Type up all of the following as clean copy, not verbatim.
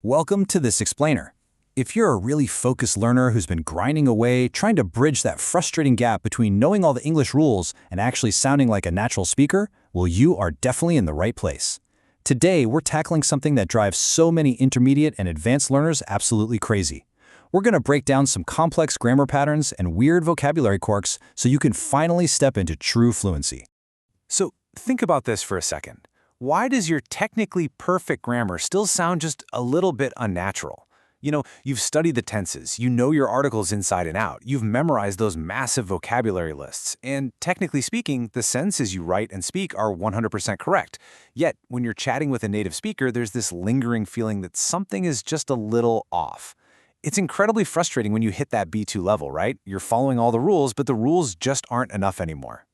Welcome to this explainer. If you're a really focused learner who's been grinding away, trying to bridge that frustrating gap between knowing all the English rules and actually sounding like a natural speaker, well, you are definitely in the right place. Today, we're tackling something that drives so many intermediate and advanced learners absolutely crazy. We're going to break down some complex grammar patterns and weird vocabulary quirks so you can finally step into true fluency. So think about this for a second. Why does your technically perfect grammar still sound just a little bit unnatural? You've studied the tenses, you know your articles inside and out, you've memorized those massive vocabulary lists, and technically speaking, the sentences you write and speak are 100% correct. Yet, when you're chatting with a native speaker, there's this lingering feeling that something is just a little off. It's incredibly frustrating when you hit that B2 level, right? You're following all the rules, but the rules just aren't enough anymore.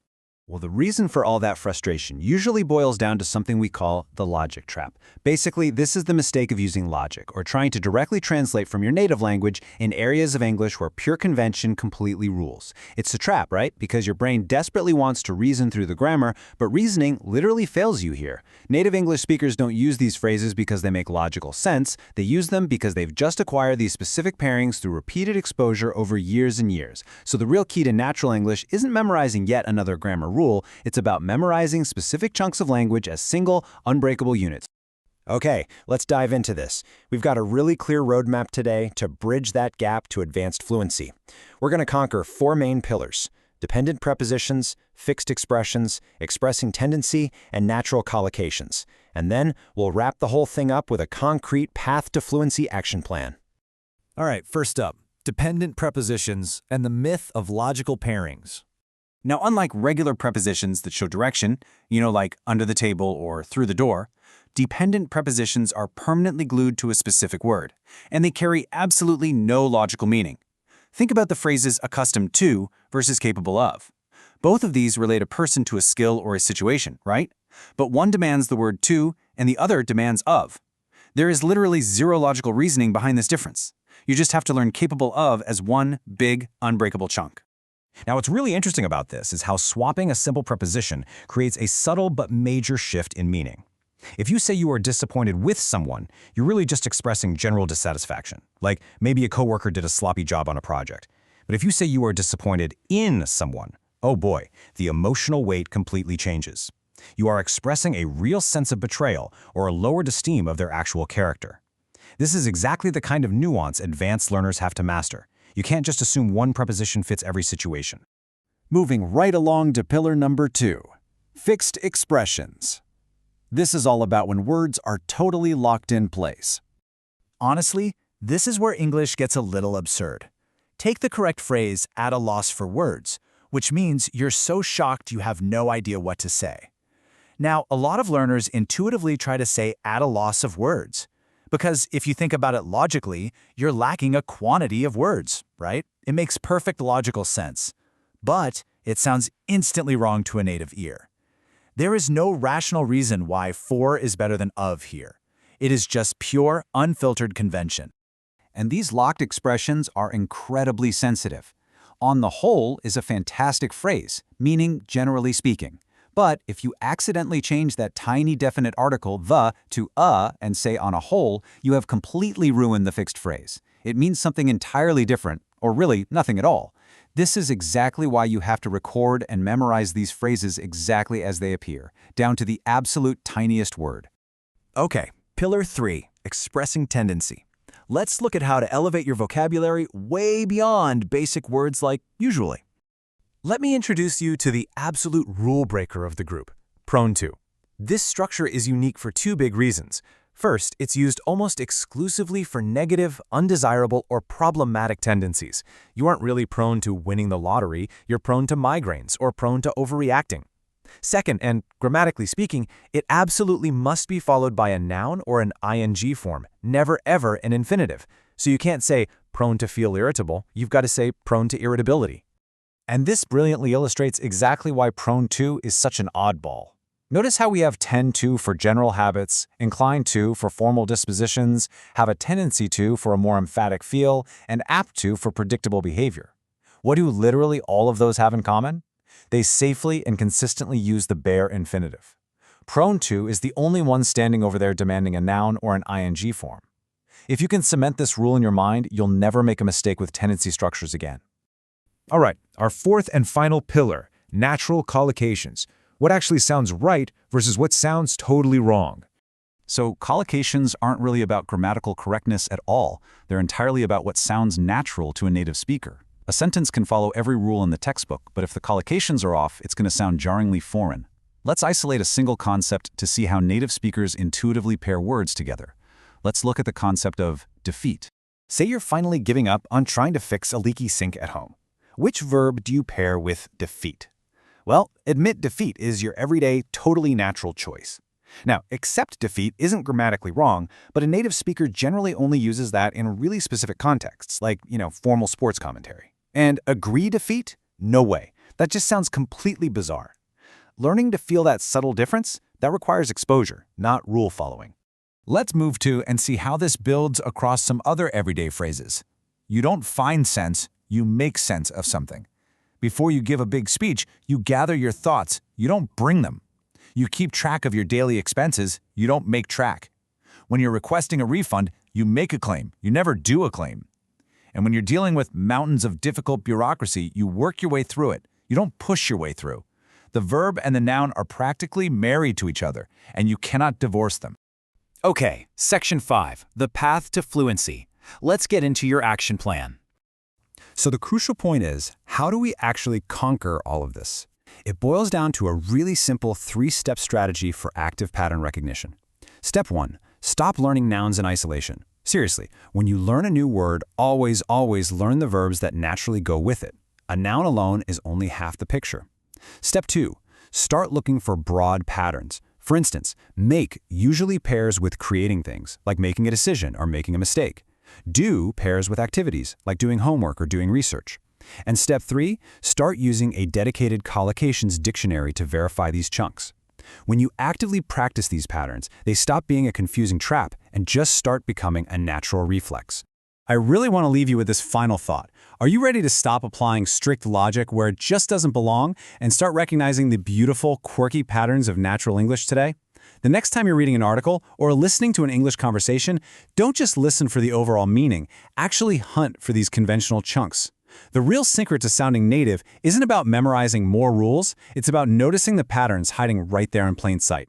Well, the reason for all that frustration usually boils down to something we call the logic trap. Basically, this is the mistake of using logic, or trying to directly translate from your native language in areas of English where pure convention completely rules. It's a trap, right? Because your brain desperately wants to reason through the grammar, but reasoning literally fails you here. Native English speakers don't use these phrases because they make logical sense. They use them because they've just acquired these specific pairings through repeated exposure over years and years. So the real key to natural English isn't memorizing yet another grammar rule, it's about memorizing specific chunks of language as single, unbreakable units. Okay, let's dive into this. We've got a really clear roadmap today to bridge that gap to advanced fluency. We're going to conquer four main pillars: dependent prepositions, fixed expressions, expressing tendency, and natural collocations. And then we'll wrap the whole thing up with a concrete path to fluency action plan. All right, first up, dependent prepositions and the myth of logical pairings. Now, unlike regular prepositions that show direction, like under the table or through the door, dependent prepositions are permanently glued to a specific word, and they carry absolutely no logical meaning. Think about the phrases accustomed to versus capable of. Both of these relate a person to a skill or a situation, right? But one demands the word to, and the other demands of. There is literally zero logical reasoning behind this difference. You just have to learn capable of as one big, unbreakable chunk. Now, what's really interesting about this is how swapping a simple preposition creates a subtle but major shift in meaning. If you say you are disappointed with someone, you're really just expressing general dissatisfaction, like maybe a coworker did a sloppy job on a project. But if you say you are disappointed in someone, oh boy, the emotional weight completely changes. You are expressing a real sense of betrayal or a lowered esteem of their actual character. This is exactly the kind of nuance advanced learners have to master. You can't just assume one preposition fits every situation. Moving right along to pillar number 2, fixed expressions. This is all about when words are totally locked in place. Honestly, this is where English gets a little absurd. Take the correct phrase, at a loss for words, which means you're so shocked you have no idea what to say. Now, a lot of learners intuitively try to say at a loss of words. Because if you think about it logically, you're lacking a quantity of words, right? It makes perfect logical sense. But it sounds instantly wrong to a native ear. There is no rational reason why for is better than of here. It is just pure, unfiltered convention. And these locked expressions are incredibly sensitive. On the whole is a fantastic phrase, meaning generally speaking. But if you accidentally change that tiny definite article, the, to a, and say on a whole, you have completely ruined the fixed phrase. It means something entirely different, or really nothing at all. This is exactly why you have to record and memorize these phrases exactly as they appear, down to the absolute tiniest word. Okay, pillar 3, expressing tendency. Let's look at how to elevate your vocabulary way beyond basic words like usually. Let me introduce you to the absolute rule breaker of the group, prone to. This structure is unique for two big reasons. First, it's used almost exclusively for negative, undesirable, or problematic tendencies. You aren't really prone to winning the lottery, you're prone to migraines or prone to overreacting. Second, and grammatically speaking, it absolutely must be followed by a noun or an ing form, never ever an infinitive. So you can't say prone to feel irritable, you've got to say prone to irritability. And this brilliantly illustrates exactly why prone to is such an oddball. Notice how we have tend to for general habits, inclined to for formal dispositions, have a tendency to for a more emphatic feel, and apt to for predictable behavior. What do literally all of those have in common? They safely and consistently use the bare infinitive. Prone to is the only one standing over there demanding a noun or an ing form. If you can cement this rule in your mind, you'll never make a mistake with tendency structures again. All right, our fourth and final pillar, natural collocations. What actually sounds right versus what sounds totally wrong. So collocations aren't really about grammatical correctness at all. They're entirely about what sounds natural to a native speaker. A sentence can follow every rule in the textbook, but if the collocations are off, it's going to sound jarringly foreign. Let's isolate a single concept to see how native speakers intuitively pair words together. Let's look at the concept of defeat. Say you're finally giving up on trying to fix a leaky sink at home. Which verb do you pair with defeat? Well, admit defeat is your everyday, totally natural choice. Now, accept defeat isn't grammatically wrong, but a native speaker generally only uses that in really specific contexts, like, formal sports commentary. And agree defeat? No way. That just sounds completely bizarre. Learning to feel that subtle difference, that requires exposure, not rule following. Let's move to and see how this builds across some other everyday phrases. You don't find sense, you make sense of something. Before you give a big speech, you gather your thoughts, you don't bring them. You keep track of your daily expenses, you don't make track. When you're requesting a refund, you make a claim, you never do a claim. And when you're dealing with mountains of difficult bureaucracy, you work your way through it, you don't push your way through. The verb and the noun are practically married to each other, and you cannot divorce them. Okay, Section 5, the path to fluency. Let's get into your action plan. So the crucial point is, how do we actually conquer all of this? It boils down to a really simple 3-step strategy for active pattern recognition. Step 1, stop learning nouns in isolation. Seriously, when you learn a new word, always learn the verbs that naturally go with it. A noun alone is only half the picture. Step 2, start looking for broad patterns. For instance, make usually pairs with creating things, like making a decision or making a mistake. Do pairs with activities, like doing homework or doing research. And step 3, start using a dedicated collocations dictionary to verify these chunks. When you actively practice these patterns, they stop being a confusing trap and just start becoming a natural reflex. I really want to leave you with this final thought. Are you ready to stop applying strict logic where it just doesn't belong and start recognizing the beautiful, quirky patterns of natural English today? The next time you're reading an article or listening to an English conversation, don't just listen for the overall meaning, actually hunt for these conventional chunks. The real secret to sounding native isn't about memorizing more rules, it's about noticing the patterns hiding right there in plain sight.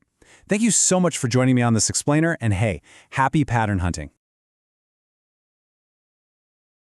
Thank you so much for joining me on this explainer, and hey, happy pattern hunting.